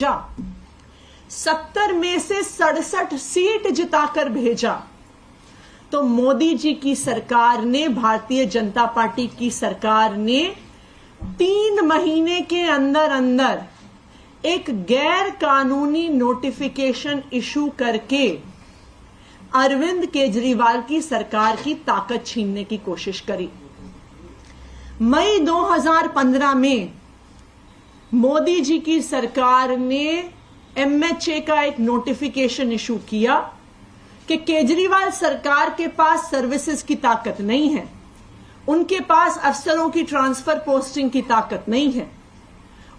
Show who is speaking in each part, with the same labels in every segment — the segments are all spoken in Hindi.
Speaker 1: 70 में से 67 सीट जिताकर भेजा। तो मोदी जी की सरकार ने, भारतीय जनता पार्टी की सरकार ने 3 महीने के अंदर अंदर एक गैर कानूनी नोटिफिकेशन इशू करके अरविंद केजरीवाल की सरकार की ताकत छीनने की कोशिश करी। मई 2015 में मोदी जी की सरकार ने एमएचए का एक नोटिफिकेशन इशू किया कि केजरीवाल सरकार के पास सर्विसेज की ताकत नहीं है, उनके पास अफसरों की ट्रांसफर पोस्टिंग की ताकत नहीं है,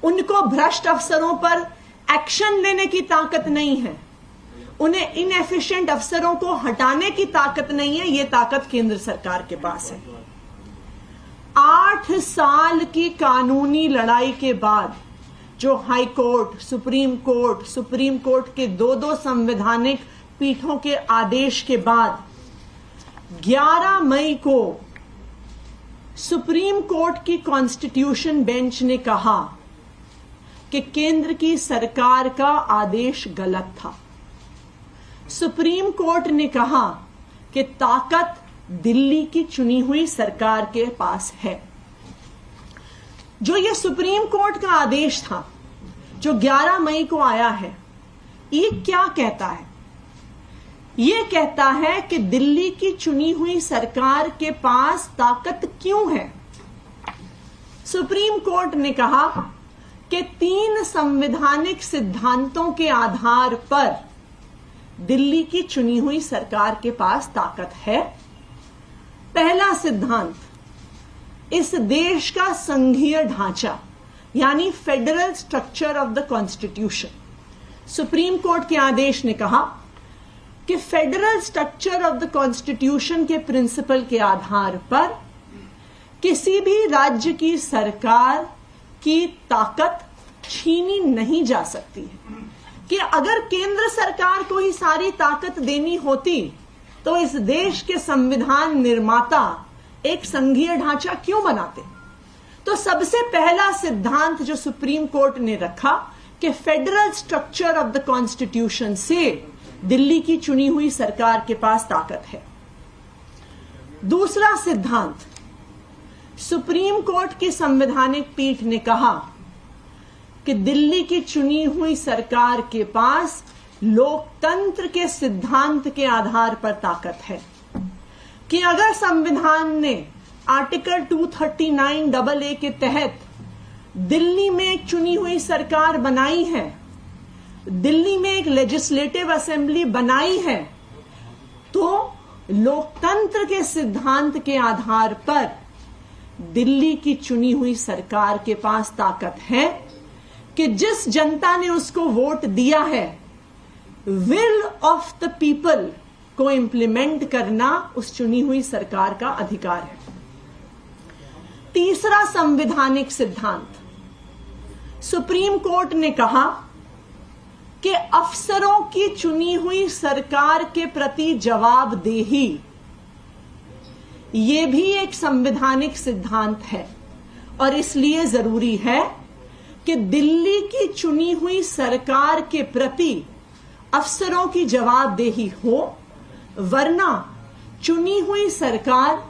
Speaker 1: उनको भ्रष्ट अफसरों पर एक्शन लेने की ताकत नहीं है, उन्हें इनएफिशिएंट अफसरों को हटाने की ताकत नहीं है। यह ताकत केंद्र सरकार के पास है। 8 साल की कानूनी लड़ाई के बाद जो हाई कोर्ट, सुप्रीम कोर्ट के 2 संवैधानिक पीठों के आदेश के बाद 11 मई को सुप्रीम कोर्ट की कॉन्स्टिट्यूशन बेंच ने कहा कि केंद्र की सरकार का आदेश गलत था। सुप्रीम कोर्ट ने कहा कि ताकत दिल्ली की चुनी हुई सरकार के पास है। जो ये सुप्रीम कोर्ट का आदेश था जो 11 मई को आया है, ये क्या कहता है? ये कहता है कि दिल्ली की चुनी हुई सरकार के पास ताकत क्यों है। सुप्रीम कोर्ट ने कहा कि 3 संवैधानिक सिद्धांतों के आधार पर दिल्ली की चुनी हुई सरकार के पास ताकत है। पहला सिद्धांत, इस देश का संघीय ढांचा यानी federal structure of the constitution. Supreme court के आदेश ने कहा कि federal structure of the constitution के प्रिंसिपल के आधार पर किसी भी राज्य की सरकार की ताकत छीनी नहीं जा सकती है। कि अगर केंद्र सरकार को ही सारी ताकत देनी होती तो इस देश के संविधान निर्माता एक संघीय ढांचा क्यों बनाते? तो सबसे पहला सिद्धांत जो सुप्रीम कोर्ट ने रखा कि federal structure of the constitution से दिल्ली की चुनी हुई सरकार के पास ताकत है। दूसरा सिद्धांत, सुप्रीम कोर्ट की संवैधानिक पीठ ने कहा कि दिल्ली की चुनी हुई सरकार के पास लोकतंत्र के सिद्धांत के आधार पर ताकत है। कि अगर संविधान ने आर्टिकल 239AA के तहत दिल्ली में एक चुनी हुई सरकार बनाई है, दिल्ली में एक लेजिस्लेटिव असेंबली बनाई है, तो लोकतंत्र के सिद्धांत के आधार पर दिल्ली की चुनी हुई सरकार के पास ताकत है कि जिस जनता ने उसको वोट दिया है, विल ऑफ द पीपल को इंप्लीमेंट करना उस चुनी हुई सरकार का अधिकार है। तीसरा संवैधानिक सिद्धांत, सुप्रीम कोर्ट ने कहा कि अफसरों की चुनी हुई सरकार के प्रति जवाबदेही ये भी एक संवैधानिक सिद्धांत है और इसलिए जरूरी है कि दिल्ली की चुनी हुई सरकार के प्रति अफसरों की जवाबदेही हो, वरना चुनी हुई सरकार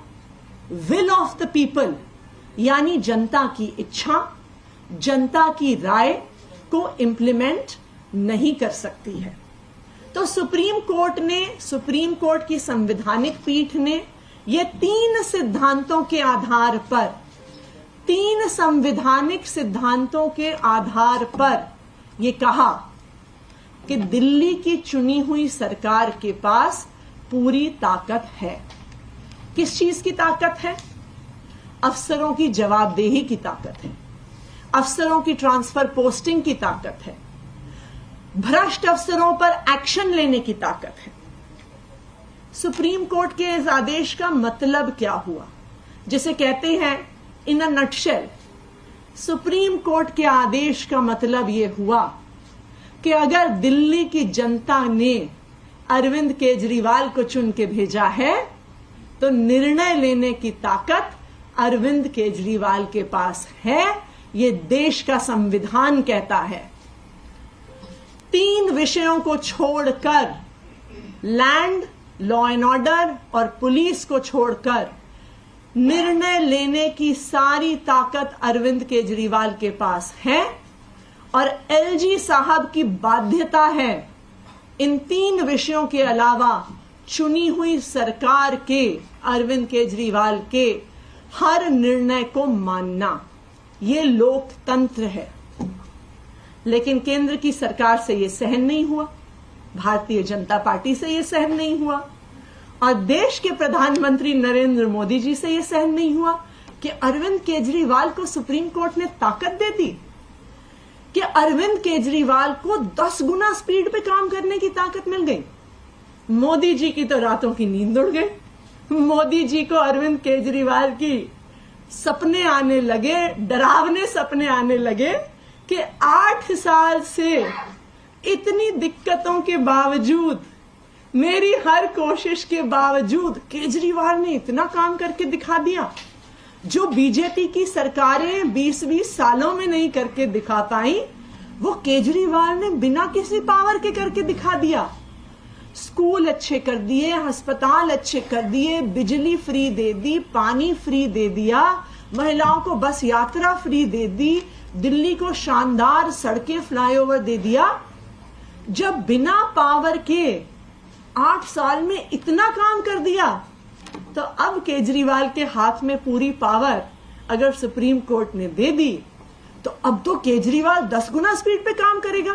Speaker 1: विल ऑफ द पीपल यानी जनता की इच्छा, जनता की राय को इंप्लीमेंट नहीं कर सकती है। तो सुप्रीम कोर्ट की संवैधानिक पीठ ने ये 3 सिद्धांतों के आधार पर, 3 संवैधानिक सिद्धांतों के आधार पर ये कहा कि दिल्ली की चुनी हुई सरकार के पास पूरी ताकत है। किस चीज की ताकत है? अफसरों की जवाबदेही की ताकत है, अफसरों की ट्रांसफर पोस्टिंग की ताकत है, भ्रष्ट अफसरों पर एक्शन लेने की ताकत है। सुप्रीम कोर्ट के इस आदेश का मतलब क्या हुआ, जिसे कहते हैं इन अ नटशेल, सुप्रीम कोर्ट के आदेश का मतलब यह हुआ कि अगर दिल्ली की जनता ने अरविंद केजरीवाल को चुन के भेजा है तो निर्णय लेने की ताकत अरविंद केजरीवाल के पास है। ये देश का संविधान कहता है। विषयों को छोड़कर, लैंड, लॉ एंड ऑर्डर और पुलिस को छोड़कर, निर्णय लेने की सारी ताकत अरविंद केजरीवाल के पास है और एलजी साहब की बाध्यता है इन 3 विषयों के अलावा चुनी हुई सरकार के, अरविंद केजरीवाल के हर निर्णय को मानना। ये लोकतंत्र है। लेकिन केंद्र की सरकार से यह सहन नहीं हुआ, भारतीय जनता पार्टी से यह सहन नहीं हुआ और देश के प्रधानमंत्री नरेंद्र मोदी जी से यह सहन नहीं हुआ कि अरविंद केजरीवाल को सुप्रीम कोर्ट ने ताकत दे दी, कि अरविंद केजरीवाल को 10 गुना स्पीड पे काम करने की ताकत मिल गई। मोदी जी की तो रातों की नींद उड़ गई। मोदी जी को अरविंद केजरीवाल की सपने आने लगे, डरावने सपने आने लगे कि 8 साल से इतनी दिक्कतों के बावजूद, मेरी हर कोशिश के बावजूद केजरीवाल ने इतना काम करके दिखा दिया जो बीजेपी की सरकारें 20-20 सालों में नहीं करके दिखा पाई, वो केजरीवाल ने बिना किसी पावर के करके दिखा दिया। स्कूल अच्छे कर दिए, अस्पताल अच्छे कर दिए, बिजली फ्री दे दी, पानी फ्री दे दिया, महिलाओं को बस यात्रा फ्री दे दी, दिल्ली को शानदार सड़कें, फ्लाईओवर दे दिया। जब बिना पावर के 8 साल में इतना काम कर दिया, तो अब केजरीवाल के हाथ में पूरी पावर अगर सुप्रीम कोर्ट ने दे दी, तो अब तो केजरीवाल 10 गुना स्पीड पे काम करेगा।